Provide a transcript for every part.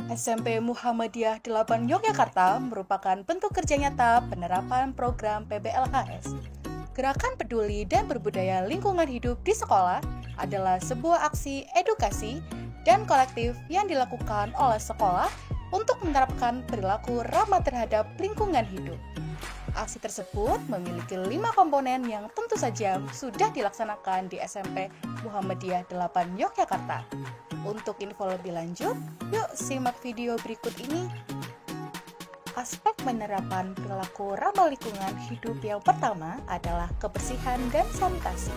SMP Muhammadiyah 8 Yogyakarta merupakan bentuk kerja nyata penerapan program PBLHS. Gerakan peduli dan berbudaya lingkungan hidup di sekolah adalah sebuah aksi edukasi dan kolektif yang dilakukan oleh sekolah untuk menerapkan perilaku ramah terhadap lingkungan hidup. Aksi tersebut memiliki 5 komponen yang tentu saja sudah dilaksanakan di SMP Muhammadiyah 8 Yogyakarta. Untuk info lebih lanjut, yuk simak video berikut ini. Aspek penerapan perilaku ramah lingkungan hidup yang pertama adalah kebersihan dan sanitasi.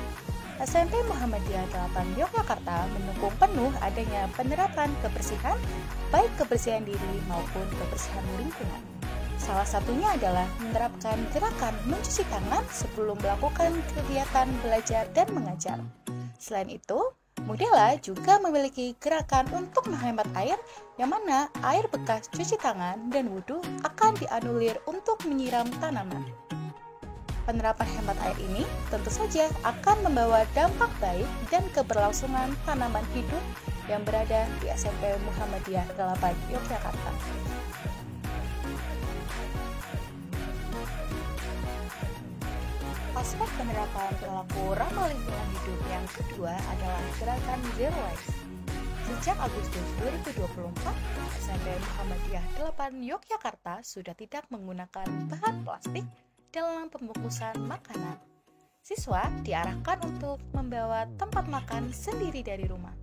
SMP Muhammadiyah 8 Yogyakarta mendukung penuh adanya penerapan kebersihan, baik kebersihan diri maupun kebersihan lingkungan. Salah satunya adalah menerapkan gerakan mencuci tangan sebelum melakukan kegiatan belajar dan mengajar. Selain itu, Mudela juga memiliki gerakan untuk menghemat air, yang mana air bekas cuci tangan dan wudhu akan dianulir untuk menyiram tanaman. Penerapan hemat air ini tentu saja akan membawa dampak baik dan keberlangsungan tanaman hidup yang berada di SMP Muhammadiyah 8 Yogyakarta. Aspek penerapan perilaku ramah lingkungan hidup yang kedua adalah gerakan Zero Waste. Sejak Agustus 2024, SMP Muhammadiyah 8 Yogyakarta sudah tidak menggunakan bahan plastik dalam pembungkusan makanan. Siswa diarahkan untuk membawa tempat makan sendiri dari rumah.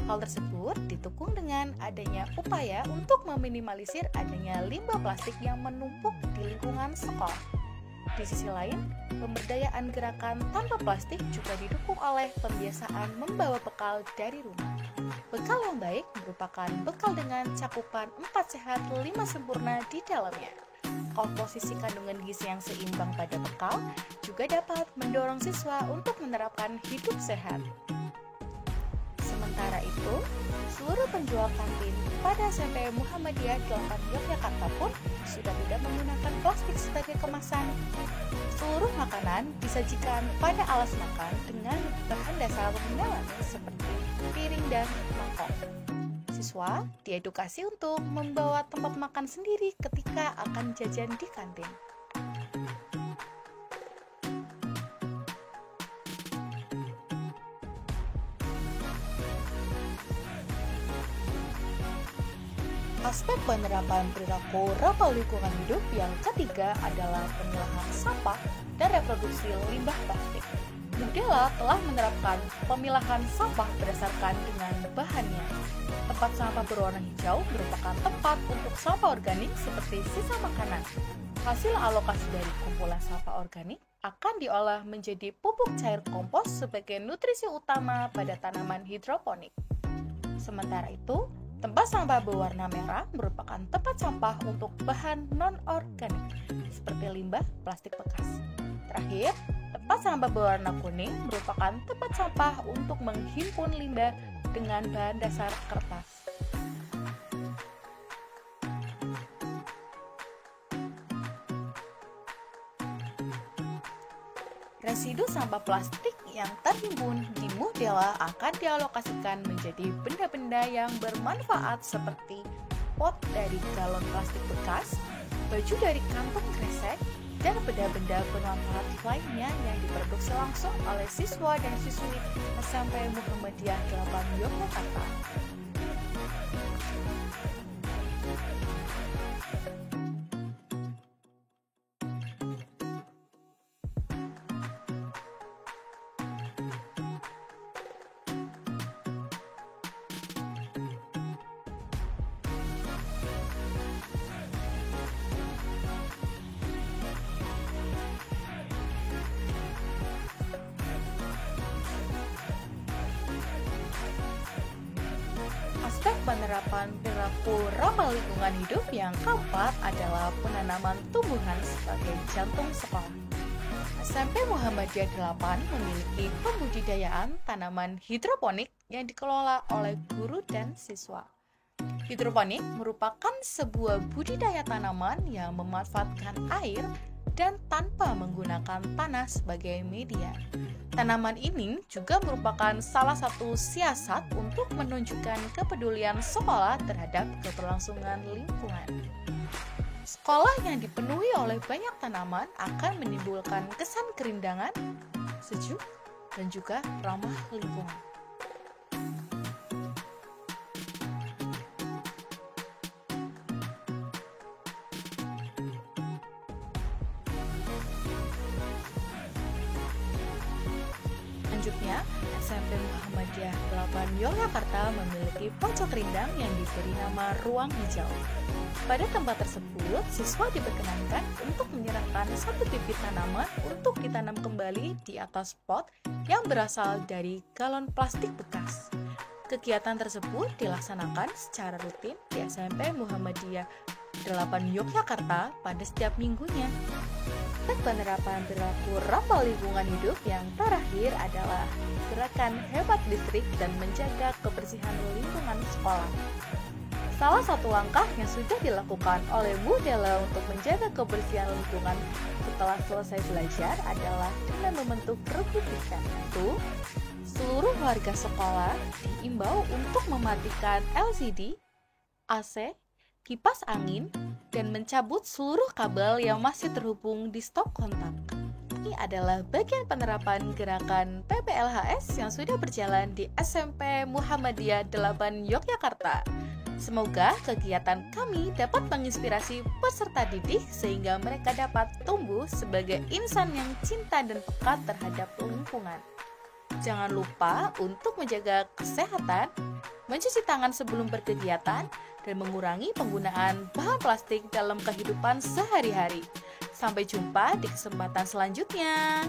Hal tersebut didukung dengan adanya upaya untuk meminimalisir adanya limbah plastik yang menumpuk di lingkungan sekolah. Di sisi lain, pemberdayaan gerakan tanpa plastik juga didukung oleh pembiasaan membawa bekal dari rumah. Bekal yang baik merupakan bekal dengan cakupan 4 sehat 5 sempurna di dalamnya. Komposisi kandungan gizi yang seimbang pada bekal juga dapat mendorong siswa untuk menerapkan hidup sehat. Sementara itu, seluruh penjual kantin pada SMP Muhammadiyah 8 Yogyakarta pun sudah tidak menggunakan plastik sebagai kemasan. Seluruh makanan disajikan pada alas makan dengan bahan dasar alami seperti piring dan mangkok. Siswa diedukasi untuk membawa tempat makan sendiri ketika akan jajan di kantin. Aspek penerapan perilaku ramah lingkungan hidup yang ketiga adalah pemilahan sampah dan reproduksi limbah plastik. Mudela telah menerapkan pemilahan sampah berdasarkan dengan bahannya. Tempat sampah berwarna hijau merupakan tempat untuk sampah organik seperti sisa makanan. Hasil alokasi dari kumpulan sampah organik akan diolah menjadi pupuk cair kompos sebagai nutrisi utama pada tanaman hidroponik. Sementara itu, tempat sampah berwarna merah merupakan tempat sampah untuk bahan non-organik, seperti limbah plastik bekas. Terakhir, tempat sampah berwarna kuning merupakan tempat sampah untuk menghimpun limbah dengan bahan dasar kertas. Residu sampah plastik yang terhimpun di Mudela akan dialokasikan menjadi benda-benda yang bermanfaat seperti pot dari galon plastik bekas, baju dari kantong kresek, dan benda-benda bermanfaat lainnya yang diproduksi langsung oleh siswa dan siswi SMP Muhammadiyah 8 Yogyakarta. Aspek penerapan perilaku ramah lingkungan hidup yang keempat adalah penanaman tumbuhan sebagai jantung sekolah. SMP Muhammadiyah 8 memiliki pembudidayaan tanaman hidroponik yang dikelola oleh guru dan siswa. Hidroponik merupakan sebuah budidaya tanaman yang memanfaatkan air dan tanpa menggunakan tanah sebagai media. Tanaman ini juga merupakan salah satu siasat untuk menunjukkan kepedulian sekolah terhadap keberlangsungan lingkungan. Sekolah yang dipenuhi oleh banyak tanaman akan menimbulkan kesan kerindangan, sejuk, dan juga ramah lingkungan. Selanjutnya, SMP Muhammadiyah 8 Yogyakarta memiliki pojok rindang yang diberi nama ruang hijau. Pada tempat tersebut, siswa diperkenankan untuk menyerahkan satu bibit tanaman untuk ditanam kembali di atas pot yang berasal dari galon plastik bekas. Kegiatan tersebut dilaksanakan secara rutin di SMP Muhammadiyah 8 Yogyakarta pada setiap minggunya. Dan penerapan perilaku ramah lingkungan hidup yang terakhir adalah gerakan hebat listrik dan menjaga kebersihan lingkungan sekolah. Salah satu langkah yang sudah dilakukan oleh Bu Della untuk menjaga kebersihan lingkungan setelah selesai belajar adalah dengan membentuk grup kritikan. Seluruh warga sekolah diimbau untuk mematikan LCD, AC, kipas angin, dan mencabut seluruh kabel yang masih terhubung di stop kontak. Ini adalah bagian penerapan gerakan PBLHS yang sudah berjalan di SMP Muhammadiyah 8 Yogyakarta. Semoga kegiatan kami dapat menginspirasi peserta didik sehingga mereka dapat tumbuh sebagai insan yang cinta dan peka terhadap lingkungan. Jangan lupa untuk menjaga kesehatan, mencuci tangan sebelum berkegiatan, dan mengurangi penggunaan bahan plastik dalam kehidupan sehari-hari. Sampai jumpa di kesempatan selanjutnya.